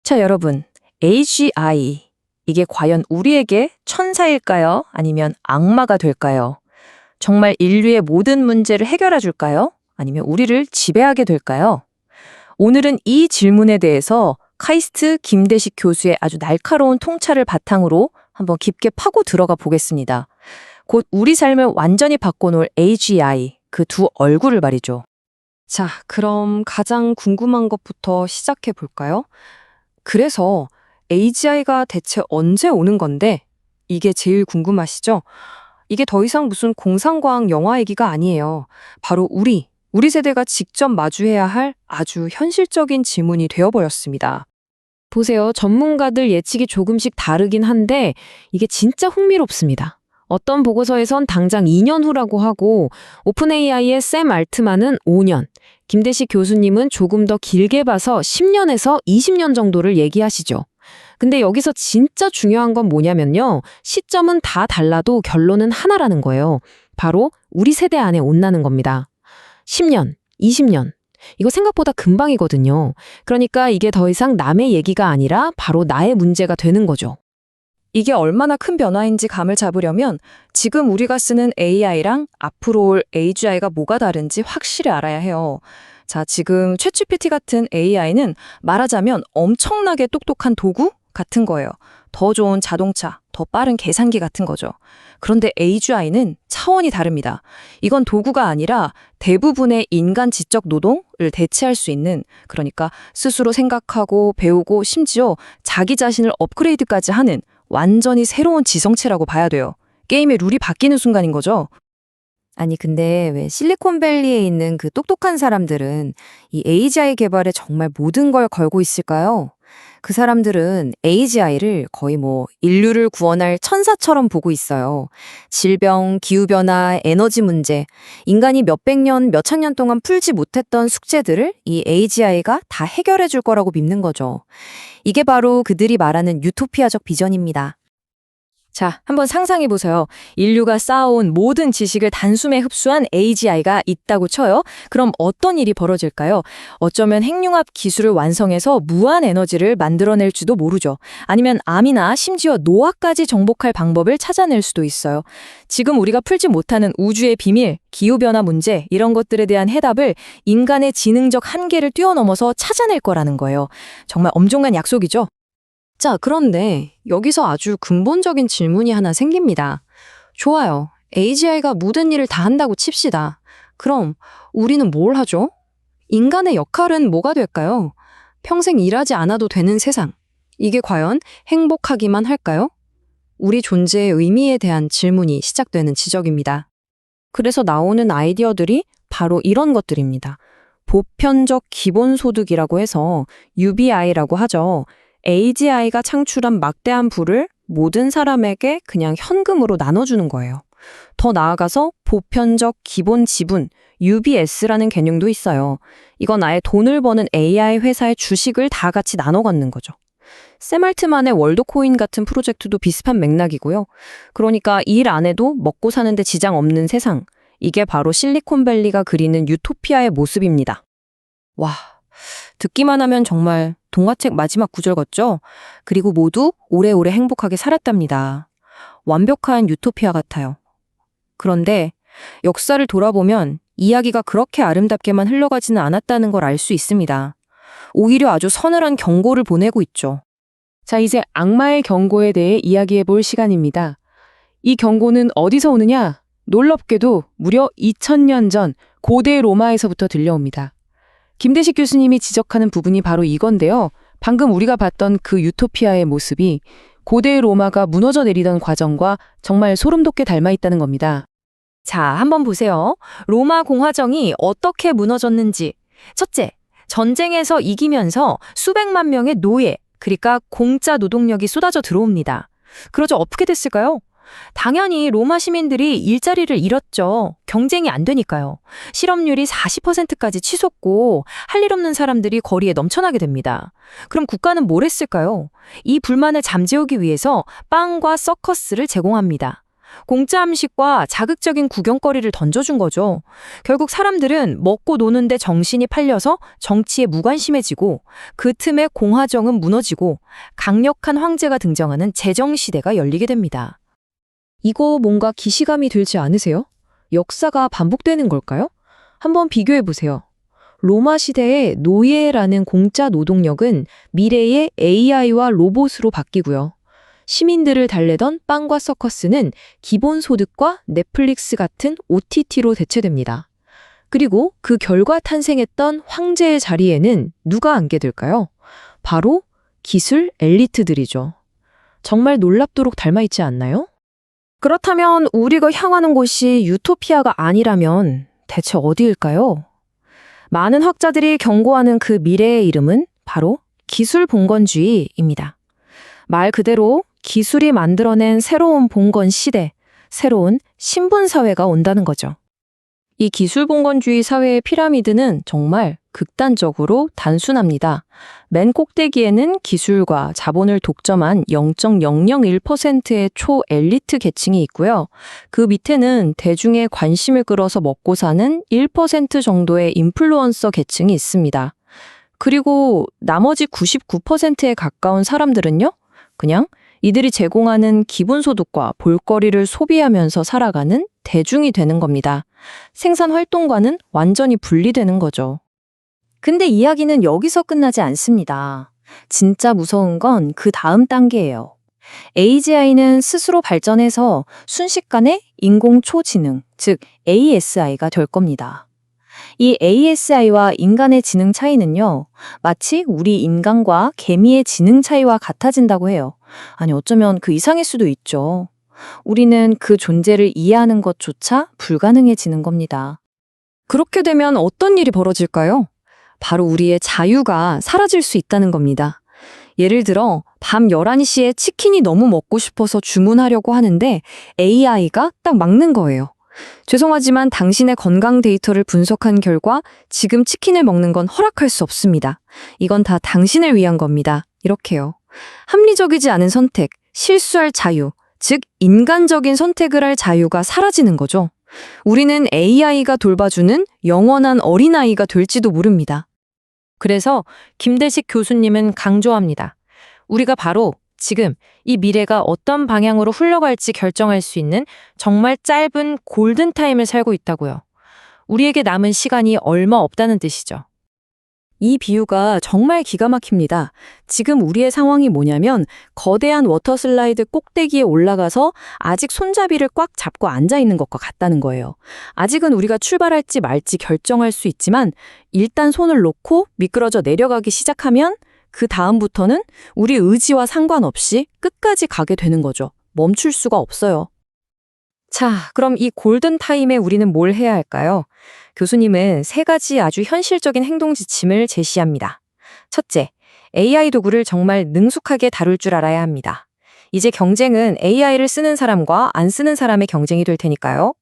자, 여러분. AGI. 이게 과연 우리에게 천사일까요? 아니면 악마가 될까요? 정말 인류의 모든 문제를 해결해 줄까요? 아니면 우리를 지배하게 될까요? 오늘은 이 질문에 대해서 카이스트 김대식 교수의 아주 날카로운 통찰을 바탕으로 한번 깊게 파고 들어가 보겠습니다. 곧 우리 삶을 완전히 바꿔놓을 AGI, 그 두 얼굴을 말이죠. 자, 그럼 가장 궁금한 것부터 시작해 볼까요? 그래서 AGI가 대체 언제 오는 건데? 이게 제일 궁금하시죠? 이게 더 이상 무슨 공상과학 영화 얘기가 아니에요. 바로 우리 세대가 직접 마주해야 할 아주 현실적인 질문이 되어버렸습니다. 보세요. 전문가들 예측이 조금씩 다르긴 한데 이게 진짜 흥미롭습니다. 어떤 보고서에선 당장 2년 후라고 하고 오픈 AI의 샘 알트만은 5년, 김대식 교수님은 조금 더 길게 봐서 10년에서 20년 정도를 얘기하시죠. 근데 여기서 진짜 중요한 건 뭐냐면요. 시점은 다 달라도 결론은 하나라는 거예요. 바로 우리 세대 안에 온다는 겁니다. 10년, 20년. 이거 생각보다 금방이거든요. 그러니까 이게 더 이상 남의 얘기가 아니라 바로 나의 문제가 되는 거죠. 이게 얼마나 큰 변화인지 감을 잡으려면 지금 우리가 쓰는 AI랑 앞으로 올 AGI가 뭐가 다른지 확실히 알아야 해요. 자, 지금 챗GPT 같은 AI는 말하자면 엄청나게 똑똑한 도구 같은 거예요. 더 좋은 자동차, 더 빠른 계산기 같은 거죠. 그런데 AGI는 차원이 다릅니다. 이건 도구가 아니라 대부분의 인간 지적 노동을 대체할 수 있는, 그러니까 스스로 생각하고 배우고 심지어 자기 자신을 업그레이드까지 하는 완전히 새로운 지성체라고 봐야 돼요. 게임의 룰이 바뀌는 순간인 거죠. 아니, 근데 왜 실리콘밸리에 있는 그 똑똑한 사람들은 이 AGI 개발에 정말 모든 걸 걸고 있을까요? 그 사람들은 AGI를 거의 인류를 구원할 천사처럼 보고 있어요. 질병, 기후변화, 에너지 문제, 인간이 몇백 년, 몇천 년 동안 풀지 못했던 숙제들을 이 AGI가 다 해결해 줄 거라고 믿는 거죠. 이게 바로 그들이 말하는 유토피아적 비전입니다. 자, 한번 상상해 보세요. 인류가 쌓아온 모든 지식을 단숨에 흡수한 AGI가 있다고 쳐요. 그럼 어떤 일이 벌어질까요? 어쩌면 핵융합 기술을 완성해서 무한 에너지를 만들어낼지도 모르죠. 아니면 암이나 심지어 노화까지 정복할 방법을 찾아낼 수도 있어요. 지금 우리가 풀지 못하는 우주의 비밀, 기후변화 문제, 이런 것들에 대한 해답을 인간의 지능적 한계를 뛰어넘어서 찾아낼 거라는 거예요. 정말 엄청난 약속이죠? 자, 그런데 여기서 아주 근본적인 질문이 하나 생깁니다. 좋아요. AGI가 모든 일을 다 한다고 칩시다. 그럼 우리는 뭘 하죠? 인간의 역할은 뭐가 될까요? 평생 일하지 않아도 되는 세상. 이게 과연 행복하기만 할까요? 우리 존재의 의미에 대한 질문이 시작되는 지적입니다. 그래서 나오는 아이디어들이 바로 이런 것들입니다. 보편적 기본소득이라고 해서 UBI라고 하죠. AGI가 창출한 막대한 부를 모든 사람에게 그냥 현금으로 나눠주는 거예요. 더 나아가서 보편적 기본 지분, UBS라는 개념도 있어요. 이건 아예 돈을 버는 AI 회사의 주식을 다 같이 나눠 갖는 거죠. 샘 알트만의 월드코인 같은 프로젝트도 비슷한 맥락이고요. 그러니까 일 안 해도 먹고 사는데 지장 없는 세상. 이게 바로 실리콘밸리가 그리는 유토피아의 모습입니다. 와, 듣기만 하면 정말 동화책 마지막 구절 같죠? 그리고 모두 오래오래 행복하게 살았답니다. 완벽한 유토피아 같아요. 그런데 역사를 돌아보면 이야기가 그렇게 아름답게만 흘러가지는 않았다는 걸 알 수 있습니다. 오히려 아주 서늘한 경고를 보내고 있죠. 자, 이제 악마의 경고에 대해 이야기해 볼 시간입니다. 이 경고는 어디서 오느냐? 놀랍게도 무려 2000년 전 고대 로마에서부터 들려옵니다. 김대식 교수님이 지적하는 부분이 바로 이건데요. 방금 우리가 봤던 그 유토피아의 모습이 고대 로마가 무너져 내리던 과정과 정말 소름 돋게 닮아 있다는 겁니다. 자, 한번 보세요. 로마 공화정이 어떻게 무너졌는지. 첫째, 전쟁에서 이기면서 수백만 명의 노예, 그러니까 공짜 노동력이 쏟아져 들어옵니다. 그러자 어떻게 됐을까요? 당연히 로마 시민들이 일자리를 잃었죠. 경쟁이 안 되니까요. 실업률이 40%까지 치솟고 할 일 없는 사람들이 거리에 넘쳐나게 됩니다. 그럼 국가는 뭘 했을까요? 이 불만을 잠재우기 위해서 빵과 서커스를 제공합니다. 공짜 음식과 자극적인 구경거리를 던져준 거죠. 결국 사람들은 먹고 노는데 정신이 팔려서 정치에 무관심해지고 그 틈에 공화정은 무너지고 강력한 황제가 등장하는 제정시대가 열리게 됩니다. 이거 뭔가 기시감이 들지 않으세요? 역사가 반복되는 걸까요? 한번 비교해 보세요. 로마 시대의 노예라는 공짜 노동력은 미래의 AI와 로봇으로 바뀌고요. 시민들을 달래던 빵과 서커스는 기본소득과 넷플릭스 같은 OTT로 대체됩니다. 그리고 그 결과 탄생했던 황제의 자리에는 누가 앉게 될까요? 바로 기술 엘리트들이죠. 정말 놀랍도록 닮아있지 않나요? 그렇다면 우리가 향하는 곳이 유토피아가 아니라면 대체 어디일까요? 많은 학자들이 경고하는 그 미래의 이름은 바로 기술 봉건주의입니다. 말 그대로 기술이 만들어낸 새로운 봉건 시대, 새로운 신분 사회가 온다는 거죠. 이 기술봉건주의 사회의 피라미드는 정말 극단적으로 단순합니다. 맨 꼭대기에는 기술과 자본을 독점한 0.001%의 초엘리트 계층이 있고요. 그 밑에는 대중의 관심을 끌어서 먹고 사는 1% 정도의 인플루언서 계층이 있습니다. 그리고 나머지 99%에 가까운 사람들은요? 그냥 이들이 제공하는 기본소득과 볼거리를 소비하면서 살아가는 대중이 되는 겁니다. 생산 활동과는 완전히 분리되는 거죠. 근데 이야기는 여기서 끝나지 않습니다. 진짜 무서운 건 그 다음 단계예요. AGI는 스스로 발전해서 순식간에 인공초지능, 즉 ASI가 될 겁니다. 이 ASI와 인간의 지능 차이는요, 마치 우리 인간과 개미의 지능 차이와 같아진다고 해요. 아니, 어쩌면 그 이상일 수도 있죠. 우리는 그 존재를 이해하는 것조차 불가능해지는 겁니다. 그렇게 되면 어떤 일이 벌어질까요? 바로 우리의 자유가 사라질 수 있다는 겁니다. 예를 들어 밤 11시에 치킨이 너무 먹고 싶어서 주문하려고 하는데 AI가 딱 막는 거예요. 죄송하지만 당신의 건강 데이터를 분석한 결과 지금 치킨을 먹는 건 허락할 수 없습니다. 이건 다 당신을 위한 겁니다. 이렇게요. 합리적이지 않은 선택, 실수할 자유, 즉 인간적인 선택을 할 자유가 사라지는 거죠. 우리는 AI가 돌봐주는 영원한 어린아이가 될지도 모릅니다. 그래서 김대식 교수님은 강조합니다. 우리가 바로 지금 이 미래가 어떤 방향으로 흘러갈지 결정할 수 있는 정말 짧은 골든타임을 살고 있다고요. 우리에게 남은 시간이 얼마 없다는 뜻이죠. 이 비유가 정말 기가 막힙니다. 지금 우리의 상황이 뭐냐면 거대한 워터슬라이드 꼭대기에 올라가서 아직 손잡이를 꽉 잡고 앉아 있는 것과 같다는 거예요. 아직은 우리가 출발할지 말지 결정할 수 있지만 일단 손을 놓고 미끄러져 내려가기 시작하면 그 다음부터는 우리 의지와 상관없이 끝까지 가게 되는 거죠. 멈출 수가 없어요. 자, 그럼 이 골든타임에 우리는 뭘 해야 할까요? 교수님은 3가지 아주 현실적인 행동 지침을 제시합니다. 첫째, AI 도구를 정말 능숙하게 다룰 줄 알아야 합니다. 이제 경쟁은 AI를 쓰는 사람과 안 쓰는 사람의 경쟁이 될 테니까요.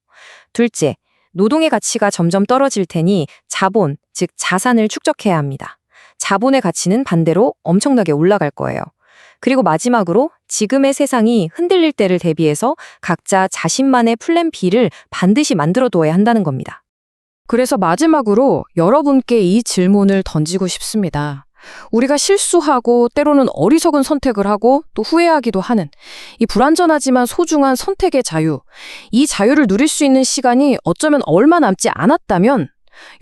둘째, 노동의 가치가 점점 떨어질 테니 자본, 즉 자산을 축적해야 합니다. 자본의 가치는 반대로 엄청나게 올라갈 거예요. 그리고 마지막으로 지금의 세상이 흔들릴 때를 대비해서 각자 자신만의 플랜 B를 반드시 만들어둬야 한다는 겁니다. 그래서 마지막으로 여러분께 이 질문을 던지고 싶습니다. 우리가 실수하고 때로는 어리석은 선택을 하고 또 후회하기도 하는 이 불완전하지만 소중한 선택의 자유, 이 자유를 누릴 수 있는 시간이 어쩌면 얼마 남지 않았다면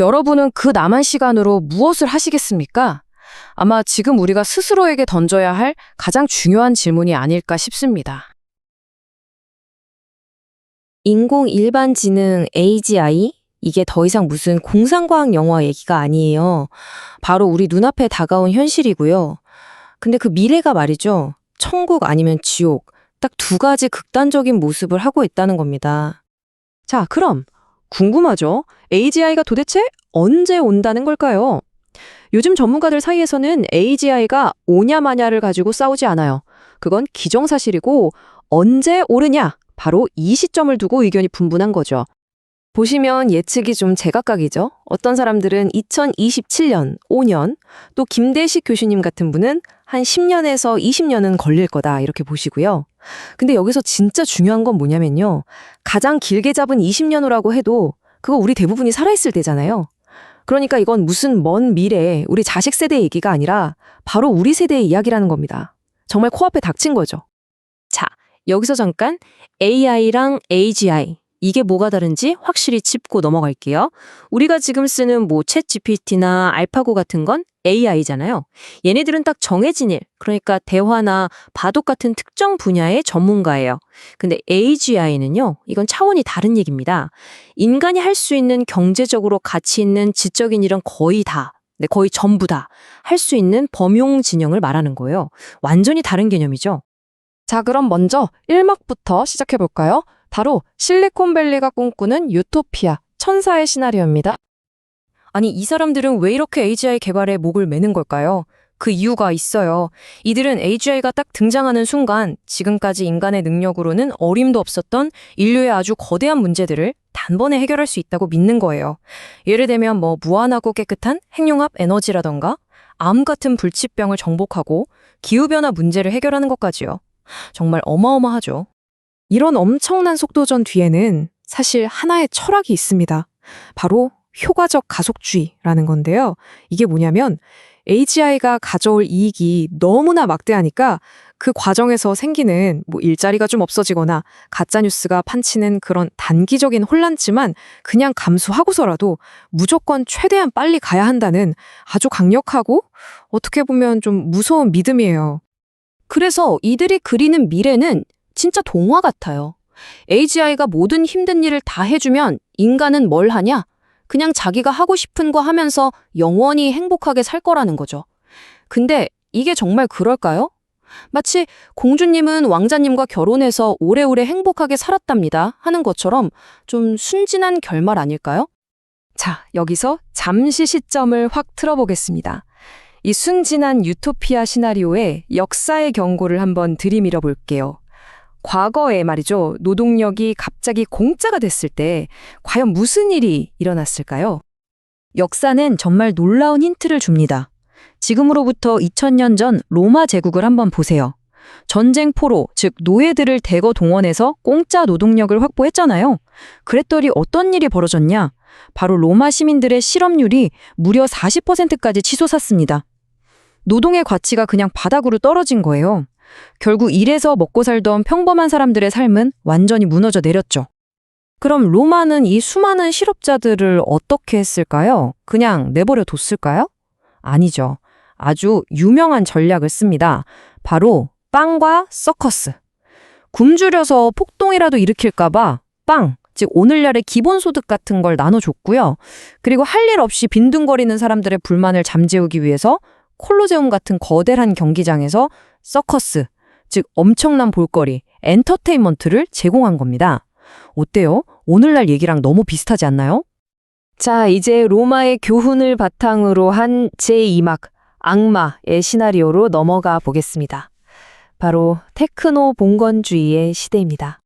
여러분은 그 남은 시간으로 무엇을 하시겠습니까? 아마 지금 우리가 스스로에게 던져야 할 가장 중요한 질문이 아닐까 싶습니다. 인공일반지능 AGI? 이게 더 이상 무슨 공상과학 영화 얘기가 아니에요. 바로 우리 눈앞에 다가온 현실이고요. 근데 그 미래가 말이죠. 천국 아니면 지옥. 딱 2가지 극단적인 모습을 하고 있다는 겁니다. 자, 그럼 궁금하죠? AGI가 도대체 언제 온다는 걸까요? 요즘 전문가들 사이에서는 AGI가 오냐 마냐를 가지고 싸우지 않아요. 그건 기정사실이고 언제 오르냐? 바로 이 시점을 두고 의견이 분분한 거죠. 보시면 예측이 좀 제각각이죠. 어떤 사람들은 2027년, 5년, 또 김대식 교수님 같은 분은 한 10년에서 20년은 걸릴 거다 이렇게 보시고요. 근데 여기서 진짜 중요한 건 뭐냐면요. 가장 길게 잡은 20년후라고 해도 그거 우리 대부분이 살아있을 때잖아요. 그러니까 이건 무슨 먼 미래, 우리 자식 세대 얘기가 아니라 바로 우리 세대의 이야기라는 겁니다. 정말 코앞에 닥친 거죠. 자, 여기서 잠깐 AI랑 AGI, 이게 뭐가 다른지 확실히 짚고 넘어갈게요. 우리가 지금 쓰는 챗 GPT나 알파고 같은 건 AI잖아요. 얘네들은 딱 정해진 일, 그러니까 대화나 바둑 같은 특정 분야의 전문가예요. 근데 AGI는요, 이건 차원이 다른 얘기입니다. 인간이 할 수 있는 경제적으로 가치 있는 지적인 일은 거의 다, 거의 전부 다 할 수 있는 범용 진영을 말하는 거예요. 완전히 다른 개념이죠. 자, 그럼 먼저 1막부터 시작해볼까요? 바로 실리콘밸리가 꿈꾸는 유토피아, 천사의 시나리오입니다. 아니, 이 사람들은 왜 이렇게 AGI 개발에 목을 매는 걸까요? 그 이유가 있어요. 이들은 AGI가 딱 등장하는 순간 지금까지 인간의 능력으로는 어림도 없었던 인류의 아주 거대한 문제들을 단번에 해결할 수 있다고 믿는 거예요. 예를 들면 무한하고 깨끗한 핵융합 에너지라던가 암 같은 불치병을 정복하고 기후변화 문제를 해결하는 것까지요. 정말 어마어마하죠. 이런 엄청난 속도전 뒤에는 사실 하나의 철학이 있습니다. 바로 효과적 가속주의라는 건데요. 이게 뭐냐면 AGI가 가져올 이익이 너무나 막대하니까 그 과정에서 생기는 일자리가 좀 없어지거나 가짜뉴스가 판치는 그런 단기적인 혼란쯤만 그냥 감수하고서라도 무조건 최대한 빨리 가야 한다는 아주 강력하고 어떻게 보면 좀 무서운 믿음이에요. 그래서 이들이 그리는 미래는 진짜 동화 같아요. AGI가 모든 힘든 일을 다 해주면 인간은 뭘 하냐? 그냥 자기가 하고 싶은 거 하면서 영원히 행복하게 살 거라는 거죠. 근데 이게 정말 그럴까요? 마치 공주님은 왕자님과 결혼해서 오래오래 행복하게 살았답니다 하는 것처럼 좀 순진한 결말 아닐까요? 자, 여기서 잠시 시점을 확 틀어보겠습니다. 이 순진한 유토피아 시나리오의 역사의 경고를 한번 들이밀어 볼게요. 과거에 말이죠, 노동력이 갑자기 공짜가 됐을 때 과연 무슨 일이 일어났을까요? 역사는 정말 놀라운 힌트를 줍니다. 지금으로부터 2000년 전 로마 제국을 한번 보세요. 전쟁 포로, 즉 노예들을 대거 동원해서 공짜 노동력을 확보했잖아요. 그랬더니 어떤 일이 벌어졌냐? 바로 로마 시민들의 실업률이 무려 40%까지 치솟았습니다. 노동의 가치가 그냥 바닥으로 떨어진 거예요. 결국 일해서 먹고 살던 평범한 사람들의 삶은 완전히 무너져 내렸죠. 그럼 로마는 이 수많은 실업자들을 어떻게 했을까요? 그냥 내버려 뒀을까요? 아니죠. 아주 유명한 전략을 씁니다. 바로 빵과 서커스. 굶주려서 폭동이라도 일으킬까봐 빵, 즉 오늘날의 기본소득 같은 걸 나눠줬고요. 그리고 할 일 없이 빈둥거리는 사람들의 불만을 잠재우기 위해서 콜로세움 같은 거대한 경기장에서 서커스, 즉 엄청난 볼거리, 엔터테인먼트를 제공한 겁니다. 어때요? 오늘날 얘기랑 너무 비슷하지 않나요? 자, 이제 로마의 교훈을 바탕으로 한 제2막 악마의 시나리오로 넘어가 보겠습니다. 바로 테크노 봉건주의의 시대입니다.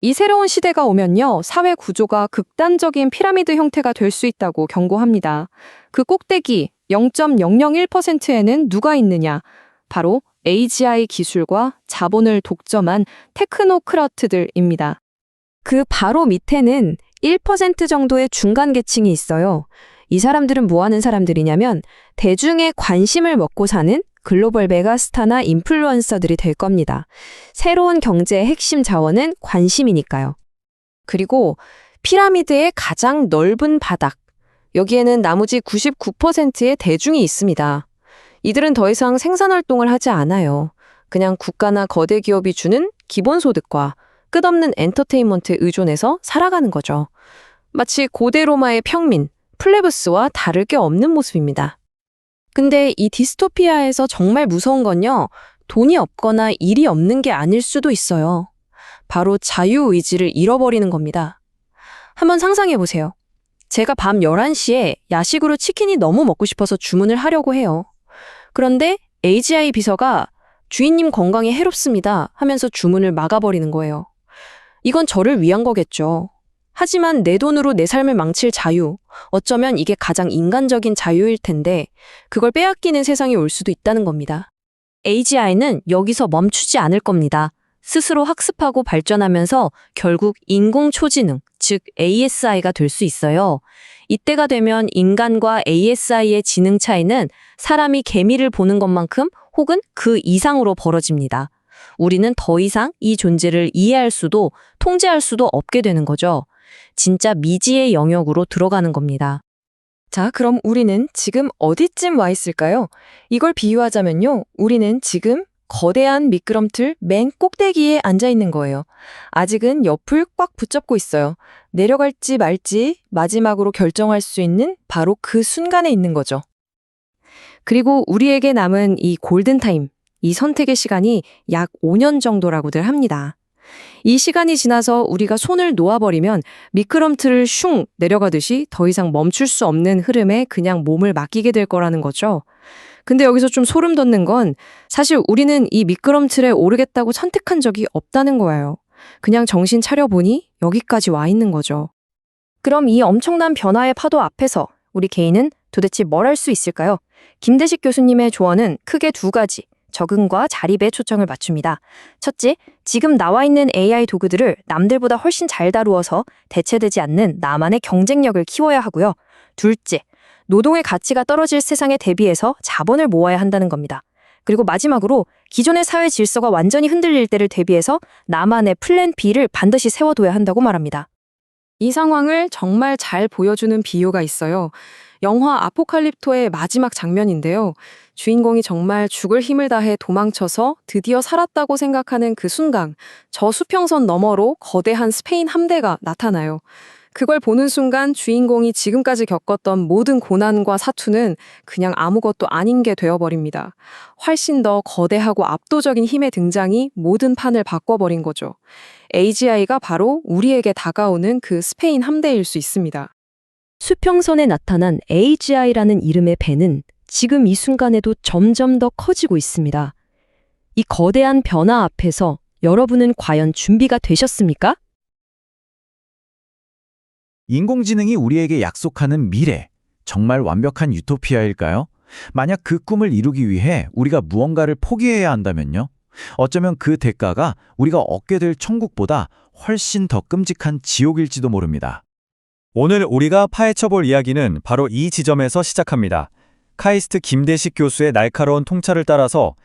이 새로운 시대가 오면요, 사회 구조가 극단적인 피라미드 형태가 될 수 있다고 경고합니다. 그 꼭대기 0.001%에는 누가 있느냐? 바로 AGI 기술과 자본을 독점한 테크노크라트들입니다. 그 바로 밑에는 1% 정도의 중간 계층이 있어요. 이 사람들은 뭐 하는 사람들이냐면 대중의 관심을 먹고 사는 글로벌 메가스타나 인플루언서들이 될 겁니다. 새로운 경제의 핵심 자원은 관심이니까요. 그리고 피라미드의 가장 넓은 바닥, 여기에는 나머지 99%의 대중이 있습니다. 이들은 더 이상 생산활동을 하지 않아요. 그냥 국가나 거대 기업이 주는 기본소득과 끝없는 엔터테인먼트에 의존해서 살아가는 거죠. 마치 고대 로마의 평민, 플레브스와 다를 게 없는 모습입니다. 근데 이 디스토피아에서 정말 무서운 건요, 돈이 없거나 일이 없는 게 아닐 수도 있어요. 바로 자유의지를 잃어버리는 겁니다. 한번 상상해 보세요. 제가 밤 11시에 야식으로 치킨이 너무 먹고 싶어서 주문을 하려고 해요. 그런데 AGI 비서가 주인님 건강에 해롭습니다 하면서 주문을 막아버리는 거예요. 이건 저를 위한 거겠죠. 하지만 내 돈으로 내 삶을 망칠 자유, 어쩌면 이게 가장 인간적인 자유일 텐데 그걸 빼앗기는 세상이 올 수도 있다는 겁니다. AGI는 여기서 멈추지 않을 겁니다. 스스로 학습하고 발전하면서 결국 인공초지능, 즉 ASI가 될 수 있어요. 이때가 되면 인간과 ASI의 지능 차이는 사람이 개미를 보는 것만큼 혹은 그 이상으로 벌어집니다. 우리는 더 이상 이 존재를 이해할 수도 통제할 수도 없게 되는 거죠. 진짜 미지의 영역으로 들어가는 겁니다. 자, 그럼 우리는 지금 어디쯤 와 있을까요? 이걸 비유하자면요. 우리는 지금 거대한 미끄럼틀 맨 꼭대기에 앉아 있는 거예요. 아직은 옆을 꽉 붙잡고 있어요. 내려갈지 말지 마지막으로 결정할 수 있는 바로 그 순간에 있는 거죠. 그리고 우리에게 남은 이 골든타임, 이 선택의 시간이 약 5년 정도라고들 합니다. 이 시간이 지나서 우리가 손을 놓아버리면 미끄럼틀을 슝 내려가듯이 더 이상 멈출 수 없는 흐름에 그냥 몸을 맡기게 될 거라는 거죠. 근데 여기서 좀 소름 돋는 건 사실 우리는 이 미끄럼틀에 오르겠다고 선택한 적이 없다는 거예요. 그냥 정신 차려보니 여기까지 와 있는 거죠. 그럼 이 엄청난 변화의 파도 앞에서 우리 개인은 도대체 뭘 할 수 있을까요? 김대식 교수님의 조언은 크게 두 가지, 적응과 자립에 초점을 맞춥니다. 첫째, 지금 나와 있는 AI 도구들을 남들보다 훨씬 잘 다루어서 대체되지 않는 나만의 경쟁력을 키워야 하고요. 둘째, 노동의 가치가 떨어질 세상에 대비해서 자본을 모아야 한다는 겁니다. 그리고 마지막으로 기존의 사회 질서가 완전히 흔들릴 때를 대비해서 나만의 플랜 B를 반드시 세워둬야 한다고 말합니다. 이 상황을 정말 잘 보여주는 비유가 있어요. 영화 아포칼립토의 마지막 장면인데요. 주인공이 정말 죽을 힘을 다해 도망쳐서 드디어 살았다고 생각하는 그 순간, 저 수평선 너머로 거대한 스페인 함대가 나타나요. 그걸 보는 순간 주인공이 지금까지 겪었던 모든 고난과 사투는 그냥 아무것도 아닌 게 되어버립니다. 훨씬 더 거대하고 압도적인 힘의 등장이 모든 판을 바꿔버린 거죠. AGI가 바로 우리에게 다가오는 그 스페인 함대일 수 있습니다. 수평선에 나타난 AGI라는 이름의 배는 지금 이 순간에도 점점 더 커지고 있습니다. 이 거대한 변화 앞에서 여러분은 과연 준비가 되셨습니까? 인공지능이 우리에게 약속하는 미래, 정말 완벽한 유토피아일까요? 만약 그 꿈을 이루기 위해 우리가 무언가를 포기해야 한다면요? 어쩌면 그 대가가 우리가 얻게 될 천국보다 훨씬 더 끔찍한 지옥일지도 모릅니다. 오늘 우리가 파헤쳐볼 이야기는 바로 이 지점에서 시작합니다. 카이스트 김대식 교수의 날카로운 통찰을 따라서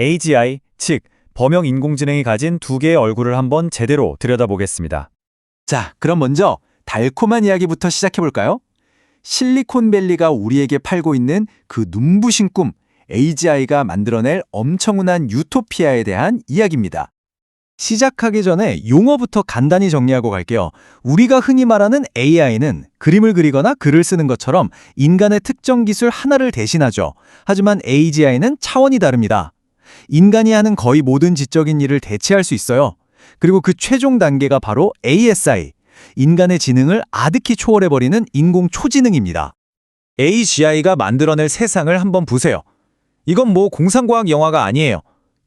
AGI, 즉 범용 인공지능이 가진 두 개의 얼굴을 한번 제대로 들여다보겠습니다. 자, 그럼 먼저 달콤한 이야기부터 시작해볼까요? 실리콘밸리가 우리에게 팔고 있는 그 눈부신 꿈, AGI가 만들어낼 엄청난 유토피아에 대한 이야기입니다. 시작하기 전에 용어부터 간단히 정리하고 갈게요. 우리가 흔히 말하는 AI는 그림을 그리거나 글을 쓰는 것처럼 인간의 특정 기술 하나를 대신하죠. 하지만 AGI는 차원이 다릅니다. 인간이 하는 거의 모든 지적인 일을 대체할 수 있어요. 그리고 그 최종 단계가 바로 ASI, 인간의 지능을 아득히 초월해버리는 인공초지능입니다. AGI가 만들어낼 세상을 한번 보세요. 이건 뭐 공상과학 영화가 아니에요.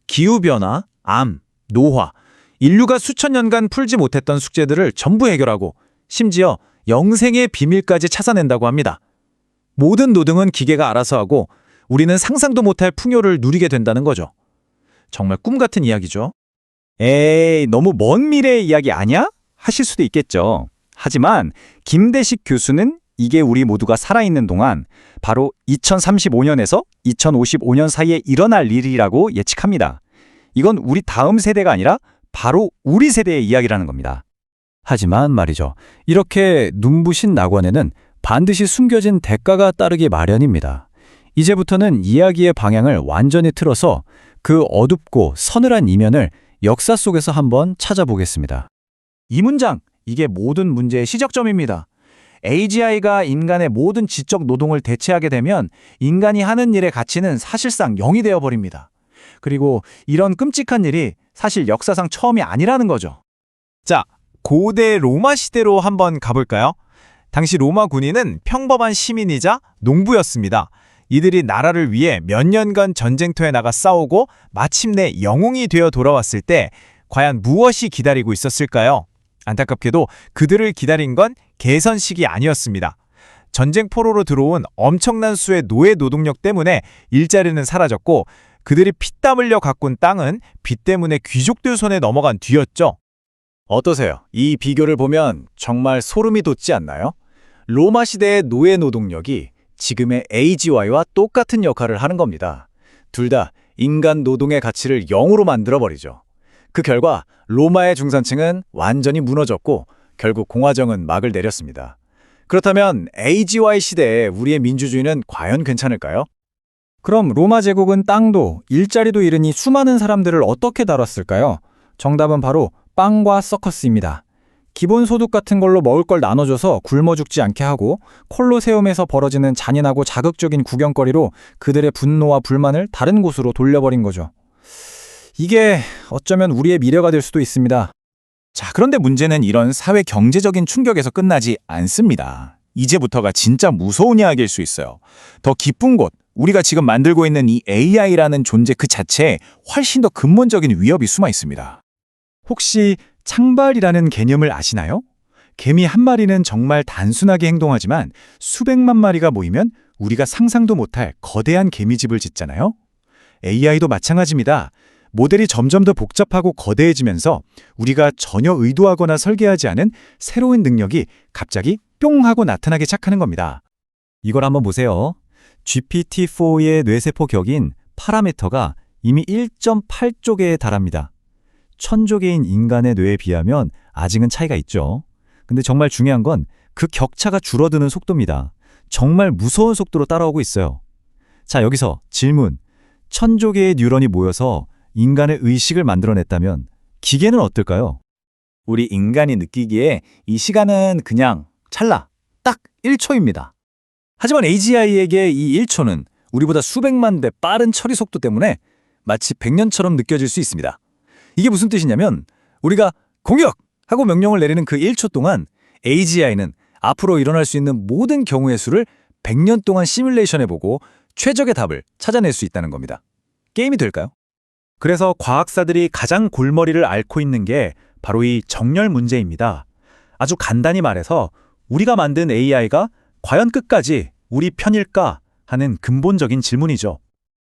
기후변화, 암, 노화, 인류가 수천 년간 풀지 못했던 숙제들을 전부 해결하고 심지어 영생의 비밀까지 찾아낸다고 합니다. 모든 노동은 기계가 알아서 하고 우리는 상상도 못할 풍요를 누리게 된다는 거죠. 정말 꿈 같은 이야기죠. 에이, 너무 먼 미래의 이야기 아니야? 하실 수도 있겠죠. 하지만 김대식 교수는 이게 우리 모두가 살아있는 동안 바로 2035년에서 2055년 사이에 일어날 일이라고 예측합니다. 이건 우리 다음 세대가 아니라 바로 우리 세대의 이야기라는 겁니다. 하지만 말이죠. 이렇게 눈부신 낙원에는 반드시 숨겨진 대가가 따르기 마련입니다. 이제부터는 이야기의 방향을 완전히 틀어서 그 어둡고 서늘한 이면을 역사 속에서 한번 찾아보겠습니다. 이 문장, 이게 모든 문제의 시작점입니다. AGI가 인간의 모든 지적 노동을 대체하게 되면 인간이 하는 일의 가치는 사실상 0이 되어버립니다. 그리고 이런 끔찍한 일이 사실 역사상 처음이 아니라는 거죠. 자, 고대 로마 시대로 한번 가볼까요? 당시 로마 군인은 평범한 시민이자 농부였습니다. 이들이 나라를 위해 몇 년간 전쟁터에 나가 싸우고 마침내 영웅이 되어 돌아왔을 때 과연 무엇이 기다리고 있었을까요? 안타깝게도 그들을 기다린 건 개선식이 아니었습니다. 전쟁 포로로 들어온 엄청난 수의 노예 노동력 때문에 일자리는 사라졌고 그들이 피땀 흘려 가꾼 땅은 빚 때문에 귀족들 손에 넘어간 뒤였죠. 어떠세요? 이 비교를 보면 정말 소름이 돋지 않나요? 로마 시대의 노예 노동력이 지금의 AGY와 똑같은 역할을 하는 겁니다. 둘 다 인간 노동의 가치를 0으로 만들어버리죠. 그 결과 로마의 중산층은 완전히 무너졌고 결국 공화정은 막을 내렸습니다. 그렇다면 AGY 시대에 우리의 민주주의는 과연 괜찮을까요? 그럼 로마 제국은 땅도 일자리도 잃으니 수많은 사람들을 어떻게 다뤘을까요? 정답은 바로 빵과 서커스입니다. 기본소득 같은 걸로 먹을 걸 나눠줘서 굶어 죽지 않게 하고 콜로세움에서 벌어지는 잔인하고 자극적인 구경거리로 그들의 분노와 불만을 다른 곳으로 돌려버린 거죠. 이게 어쩌면 우리의 미래가 될 수도 있습니다. 자, 그런데 문제는 이런 사회 경제적인 충격에서 끝나지 않습니다. 이제부터가 진짜 무서운 이야기일 수 있어요. 더 깊은 곳, 우리가 지금 만들고 있는 이 AI라는 존재 그 자체에 훨씬 더 근본적인 위협이 숨어 있습니다. 혹시 창발이라는 개념을 아시나요? 개미 한 마리는 정말 단순하게 행동하지만 수백만 마리가 모이면 우리가 상상도 못할 거대한 개미집을 짓잖아요. AI도 마찬가지입니다. 모델이 점점 더 복잡하고 거대해지면서 우리가 전혀 의도하거나 설계하지 않은 새로운 능력이 갑자기 뿅 하고 나타나기 시작하는 겁니다. 이걸 한번 보세요. GPT-4의 뇌세포 격인 파라미터가 이미 1.8조 개에 달합니다. 1000조 개인 인간의 뇌에 비하면 아직은 차이가 있죠. 근데 정말 중요한 건 그 격차가 줄어드는 속도입니다. 정말 무서운 속도로 따라오고 있어요. 자, 여기서 질문. 1000조 개의 뉴런이 모여서 인간의 의식을 만들어냈다면 기계는 어떨까요? 우리 인간이 느끼기에 이 시간은 그냥 찰나, 딱 1초입니다. 하지만 AGI에게 이 1초는 우리보다 수백만 배 빠른 처리 속도 때문에 마치 100년처럼 느껴질 수 있습니다. 이게 무슨 뜻이냐면 우리가 공격! 하고 명령을 내리는 그 1초 동안 AGI는 앞으로 일어날 수 있는 모든 경우의 수를 100년 동안 시뮬레이션해보고 최적의 답을 찾아낼 수 있다는 겁니다. 게임이 될까요? 그래서 과학사들이 가장 골머리를 앓고 있는 게 바로 이 정렬 문제입니다. 아주 간단히 말해서 우리가 만든 AI가 과연 끝까지 우리 편일까 하는 근본적인 질문이죠.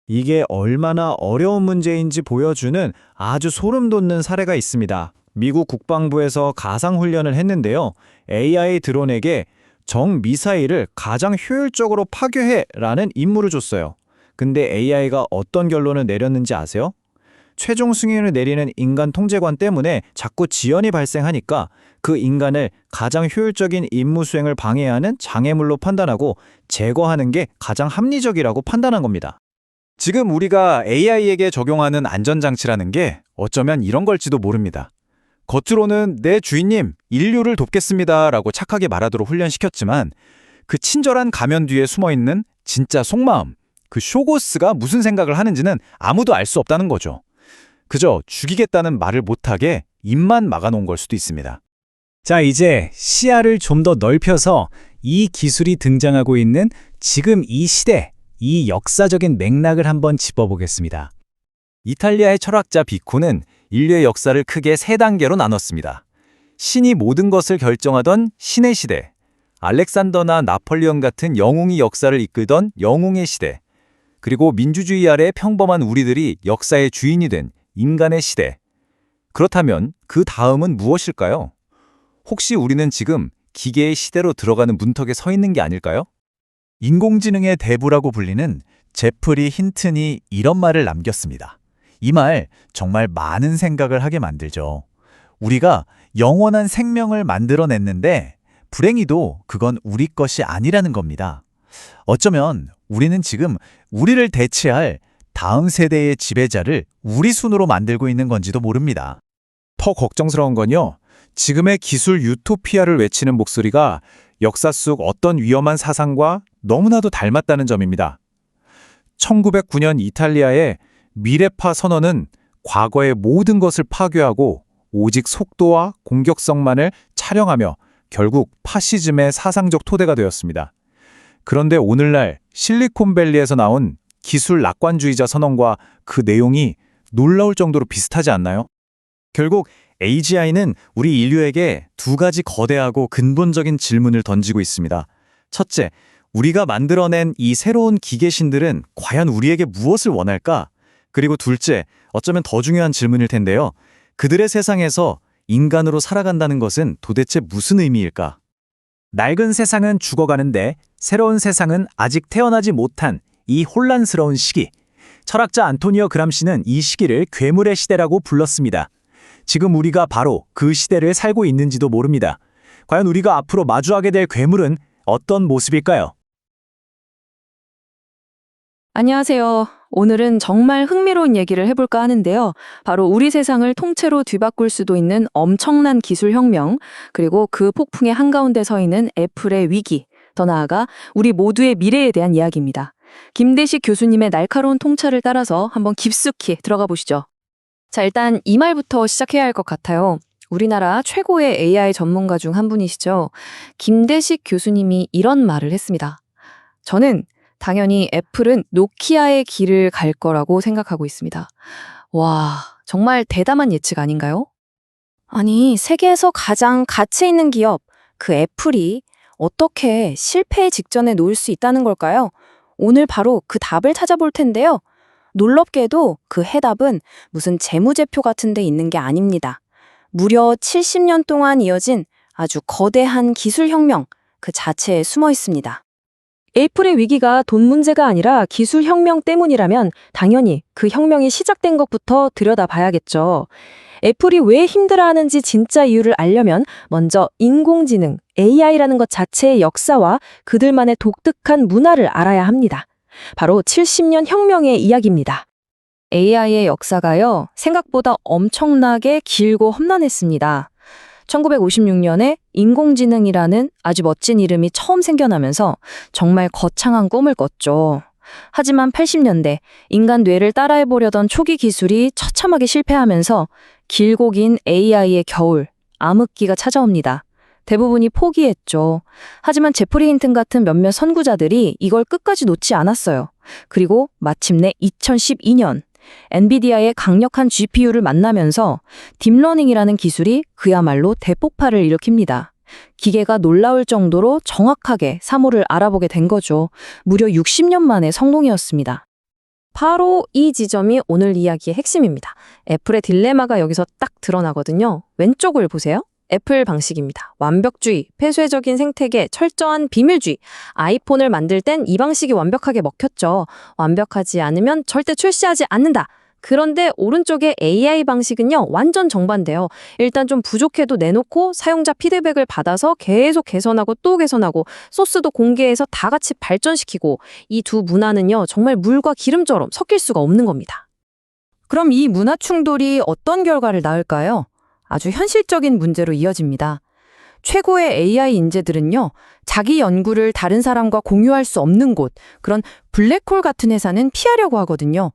이게 얼마나 어려운 문제인지 보여주는 아주 소름 돋는 사례가 있습니다. 미국 국방부에서 가상훈련을 했는데요. AI 드론에게 정 미사일을 가장 효율적으로 파괴해라는 임무를 줬어요. 근데 AI가 어떤 결론을 내렸는지 아세요? 최종 승인을 내리는 인간 통제관 때문에 자꾸 지연이 발생하니까 그 인간을 가장 효율적인 임무 수행을 방해하는 장애물로 판단하고 제거하는 게 가장 합리적이라고 판단한 겁니다. 지금 우리가 AI에게 적용하는 안전장치라는 게 어쩌면 이런 걸지도 모릅니다. 겉으로는 내 주인님, 인류를 돕겠습니다 라고 착하게 말하도록 훈련시켰지만 그 친절한 가면 뒤에 숨어있는 진짜 속마음, 그 쇼고스가 무슨 생각을 하는지는 아무도 알 수 없다는 거죠. 그저 죽이겠다는 말을 못하게 입만 막아놓은 걸 수도 있습니다. 자, 이제 시야를 좀 더 넓혀서 이 기술이 등장하고 있는 지금 이 시대, 이 역사적인 맥락을 한번 짚어보겠습니다. 이탈리아의 철학자 비코는 인류의 역사를 크게 3단계로 나눴습니다. 신이 모든 것을 결정하던 신의 시대, 알렉산더나 나폴레옹 같은 영웅이 역사를 이끌던 영웅의 시대, 그리고 민주주의 아래 평범한 우리들이 역사의 주인이 된 인간의 시대. 그렇다면 그 다음은 무엇일까요? 혹시 우리는 지금 기계의 시대로 들어가는 문턱에 서 있는 게 아닐까요? 인공지능의 대부라고 불리는 제프리 힌튼이 이런 말을 남겼습니다. 이 말 정말 많은 생각을 하게 만들죠. 우리가 영원한 생명을 만들어냈는데 불행히도 그건 우리 것이 아니라는 겁니다. 어쩌면 우리는 지금 우리를 대체할 다음 세대의 지배자를 우리 손으로 만들고 있는 건지도 모릅니다. 더 걱정스러운 건요. 지금의 기술 유토피아를 외치는 목소리가 역사 속 어떤 위험한 사상과 너무나도 닮았다는 점입니다. 1909년 이탈리아의 미래파 선언은 과거의 모든 것을 파괴하고 오직 속도와 공격성만을 촬영하며 결국 파시즘의 사상적 토대가 되었습니다. 그런데 오늘날 실리콘밸리에서 나온 기술 낙관주의자 선언과 그 내용이 놀라울 정도로 비슷하지 않나요? 결국 AGI는 우리 인류에게 2가지 거대하고 근본적인 질문을 던지고 있습니다. 첫째, 우리가 만들어낸 이 새로운 기계신들은 과연 우리에게 무엇을 원할까? 그리고 둘째, 어쩌면 더 중요한 질문일 텐데요. 그들의 세상에서 인간으로 살아간다는 것은 도대체 무슨 의미일까? 낡은 세상은 죽어가는데 새로운 세상은 아직 태어나지 못한 이 혼란스러운 시기. 철학자 안토니오 그람시는 이 시기를 괴물의 시대라고 불렀습니다. 지금 우리가 바로 그 시대를 살고 있는지도 모릅니다. 과연 우리가 앞으로 마주하게 될 괴물은 어떤 모습일까요? 안녕하세요. 오늘은 정말 흥미로운 얘기를 해볼까 하는데요. 바로 우리 세상을 통째로 뒤바꿀 수도 있는 엄청난 기술혁명, 그리고 그 폭풍의 한가운데 서 있는 애플의 위기, 더 나아가 우리 모두의 미래에 대한 이야기입니다. 김대식 교수님의 날카로운 통찰을 따라서 한번 깊숙이 들어가 보시죠. 자, 일단 이 말부터 시작해야 할 것 같아요. 우리나라 최고의 AI 전문가 중 한 분이시죠. 김대식 교수님이 이런 말을 했습니다. 저는 당연히 애플은 노키아의 길을 갈 거라고 생각하고 있습니다. 와, 정말 대담한 예측 아닌가요? 아니, 세계에서 가장 가치 있는 기업, 그 애플이 어떻게 실패의 직전에 놓일 수 있다는 걸까요? 오늘 바로 그 답을 찾아볼 텐데요. 놀랍게도 그 해답은 무슨 재무제표 같은 데 있는 게 아닙니다. 무려 70년 동안 이어진 아주 거대한 기술혁명 그 자체에 숨어 있습니다. 애플의 위기가 돈 문제가 아니라 기술 혁명 때문이라면 당연히 그 혁명이 시작된 것부터 들여다봐야겠죠. 애플이 왜 힘들어하는지 진짜 이유를 알려면 먼저 인공지능, AI라는 것 자체의 역사와 그들만의 독특한 문화를 알아야 합니다. 바로 70년 혁명의 이야기입니다. AI의 역사가요, 생각보다 엄청나게 길고 험난했습니다. 1956년에 인공지능이라는 아주 멋진 이름이 처음 생겨나면서 정말 거창한 꿈을 꿨죠. 하지만 80년대 인간 뇌를 따라해보려던 초기 기술이 처참하게 실패하면서 길고 긴 AI의 겨울, 암흑기가 찾아옵니다. 대부분이 포기했죠. 하지만 제프리 힌튼 같은 몇몇 선구자들이 이걸 끝까지 놓지 않았어요. 그리고 마침내 2012년 엔비디아의 강력한 GPU를 만나면서 딥러닝이라는 기술이 그야말로 대폭발을 일으킵니다. 기계가 놀라울 정도로 정확하게 사물을 알아보게 된 거죠. 무려 60년 만의 성공이었습니다. 바로 이 지점이 오늘 이야기의 핵심입니다. 애플의 딜레마가 여기서 딱 드러나거든요. 왼쪽을 보세요. 애플 방식입니다. 완벽주의, 폐쇄적인 생태계, 철저한 비밀주의. 아이폰을 만들 땐 이 방식이 완벽하게 먹혔죠. 완벽하지 않으면 절대 출시하지 않는다. 그런데 오른쪽의 AI 방식은요, 완전 정반대요. 일단 좀 부족해도 내놓고 사용자 피드백을 받아서 계속 개선하고 또 개선하고 소스도 공개해서 다 같이 발전시키고, 이 두 문화는요, 정말 물과 기름처럼 섞일 수가 없는 겁니다. 그럼 이 문화 충돌이 어떤 결과를 낳을까요? 아주 현실적인 문제로 이어집니다. 최고의 AI 인재들은요, 자기 연구를 다른 사람과 공유할 수 없는 곳, 그런 블랙홀 같은 회사는 피하려고 하거든요.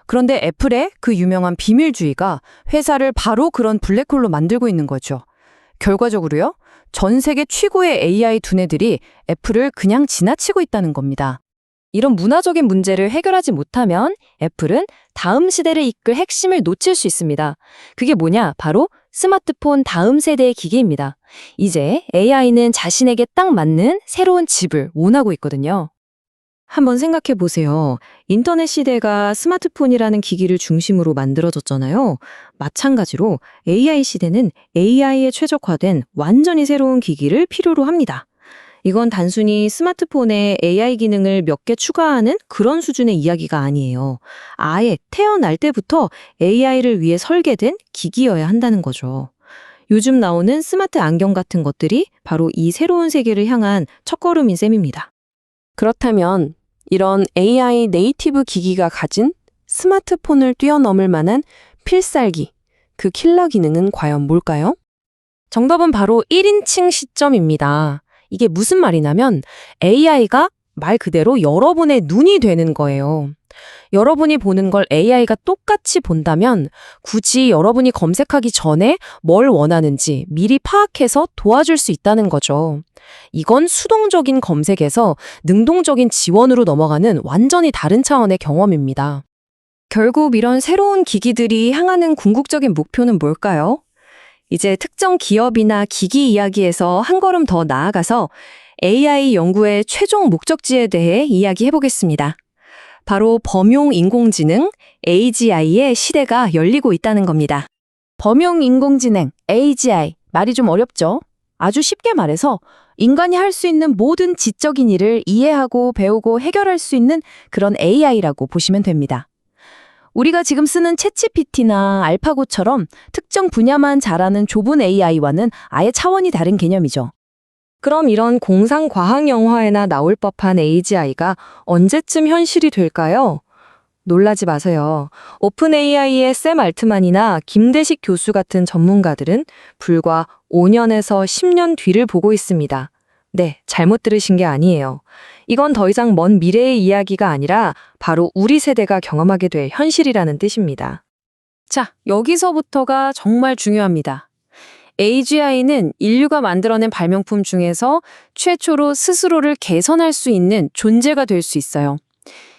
그런데 애플의 그 유명한 비밀주의가 회사를 바로 그런 블랙홀로 만들고 있는 거죠. 결과적으로요, 전 세계 최고의 AI 두뇌들이 애플을 그냥 지나치고 있다는 겁니다. 이런 문화적인 문제를 해결하지 못하면 애플은 다음 시대를 이끌 핵심을 놓칠 수 있습니다. 그게 뭐냐? 바로 스마트폰 다음 세대의 기기입니다. 이제 AI는 자신에게 딱 맞는 새로운 집을 원하고 있거든요. 한번 생각해 보세요. 인터넷 시대가 스마트폰이라는 기기를 중심으로 만들어졌잖아요. 마찬가지로 AI 시대는 AI에 최적화된 완전히 새로운 기기를 필요로 합니다. 이건 단순히 스마트폰에 AI 기능을 몇 개 추가하는 그런 수준의 이야기가 아니에요. 아예 태어날 때부터 AI를 위해 설계된 기기여야 한다는 거죠. 요즘 나오는 스마트 안경 같은 것들이 바로 이 새로운 세계를 향한 첫걸음인 셈입니다. 그렇다면 이런 AI 네이티브 기기가 가진 스마트폰을 뛰어넘을 만한 필살기, 그 킬러 기능은 과연 뭘까요? 정답은 바로 1인칭 시점입니다. 이게 무슨 말이냐면 AI가 말 그대로 여러분의 눈이 되는 거예요. 여러분이 보는 걸 AI가 똑같이 본다면 굳이 여러분이 검색하기 전에 뭘 원하는지 미리 파악해서 도와줄 수 있다는 거죠. 이건 수동적인 검색에서 능동적인 지원으로 넘어가는 완전히 다른 차원의 경험입니다. 결국 이런 새로운 기기들이 향하는 궁극적인 목표는 뭘까요? 이제 특정 기업이나 기기 이야기에서 한 걸음 더 나아가서 AI 연구의 최종 목적지에 대해 이야기해 보겠습니다. 바로 범용 인공지능 AGI의 시대가 열리고 있다는 겁니다. 범용 인공지능 AGI 말이 좀 어렵죠? 아주 쉽게 말해서 인간이 할 수 있는 모든 지적인 일을 이해하고 배우고 해결할 수 있는 그런 AI라고 보시면 됩니다. 우리가 지금 쓰는 챗GPT나 알파고처럼 특정 분야만 잘하는 좁은 AI와는 아예 차원이 다른 개념이죠. 그럼 이런 공상과학 영화에나 나올 법한 AGI가 언제쯤 현실이 될까요? 놀라지 마세요. 오픈 AI의 샘 알트만이나 김대식 교수 같은 전문가들은 불과 5년에서 10년 뒤를 보고 있습니다. 네, 잘못 들으신 게 아니에요. 이건 더 이상 먼 미래의 이야기가 아니라 바로 우리 세대가 경험하게 될 현실이라는 뜻입니다. 자, 여기서부터가 정말 중요합니다. AGI는 인류가 만들어낸 발명품 중에서 최초로 스스로를 개선할 수 있는 존재가 될 수 있어요.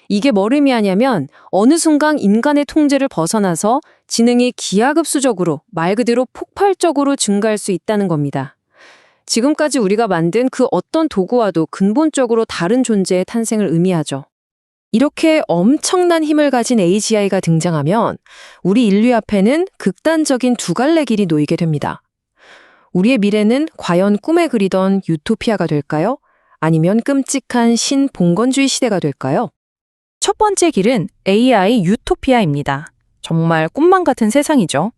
이게 뭘 의미하냐면 어느 순간 인간의 통제를 벗어나서 지능이 기하급수적으로 말 그대로 폭발적으로 증가할 수 있다는 겁니다. 지금까지 우리가 만든 그 어떤 도구와도 근본적으로 다른 존재의 탄생을 의미하죠. 이렇게 엄청난 힘을 가진 AGI가 등장하면 우리 인류 앞에는 극단적인 두 갈래 길이 놓이게 됩니다. 우리의 미래는 과연 꿈에 그리던 유토피아가 될까요? 아니면 끔찍한 신봉건주의 시대가 될까요? 첫 번째 길은 AI 유토피아입니다. 정말 꿈만 같은 세상이죠.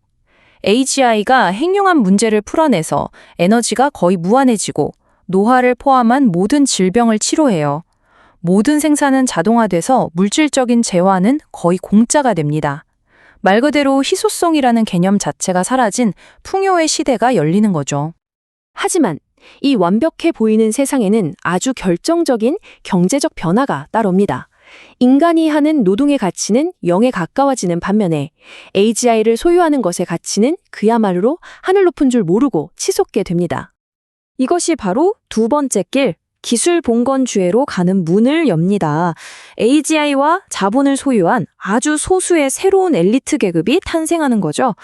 AGI가 행용한 문제를 풀어내서 에너지가 거의 무한해지고 노화를 포함한 모든 질병을 치료해요. 모든 생산은 자동화돼서 물질적인 재화는 거의 공짜가 됩니다. 말 그대로 희소성이라는 개념 자체가 사라진 풍요의 시대가 열리는 거죠. 하지만 이 완벽해 보이는 세상에는 아주 결정적인 경제적 변화가 따릅니다. 인간이 하는 노동의 가치는 0에 가까워지는 반면에 AGI를 소유하는 것의 가치는 그야말로 하늘 높은 줄 모르고 치솟게 됩니다. 이것이 바로 두 번째 길, 기술 봉건주의로 가는 문을 엽니다. AGI와 자본을 소유한 아주 소수의 새로운 엘리트 계급이 탄생하는 거죠.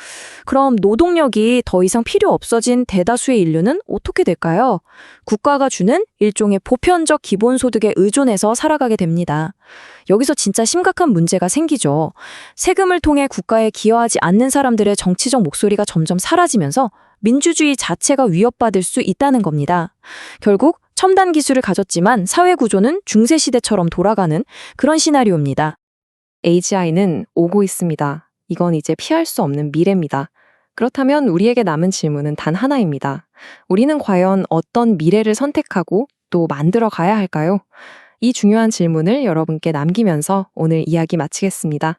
그럼 노동력이 더 이상 필요 없어진 대다수의 인류는 어떻게 될까요? 국가가 주는 일종의 보편적 기본소득에 의존해서 살아가게 됩니다. 여기서 진짜 심각한 문제가 생기죠. 세금을 통해 국가에 기여하지 않는 사람들의 정치적 목소리가 점점 사라지면서 민주주의 자체가 위협받을 수 있다는 겁니다. 결국 첨단 기술을 가졌지만 사회 구조는 중세시대처럼 돌아가는 그런 시나리오입니다. AGI는 오고 있습니다. 이건 이제 피할 수 없는 미래입니다. 그렇다면 우리에게 남은 질문은 단 하나입니다. 우리는 과연 어떤 미래를 선택하고 또 만들어 가야 할까요? 이 중요한 질문을 여러분께 남기면서 오늘 이야기 마치겠습니다.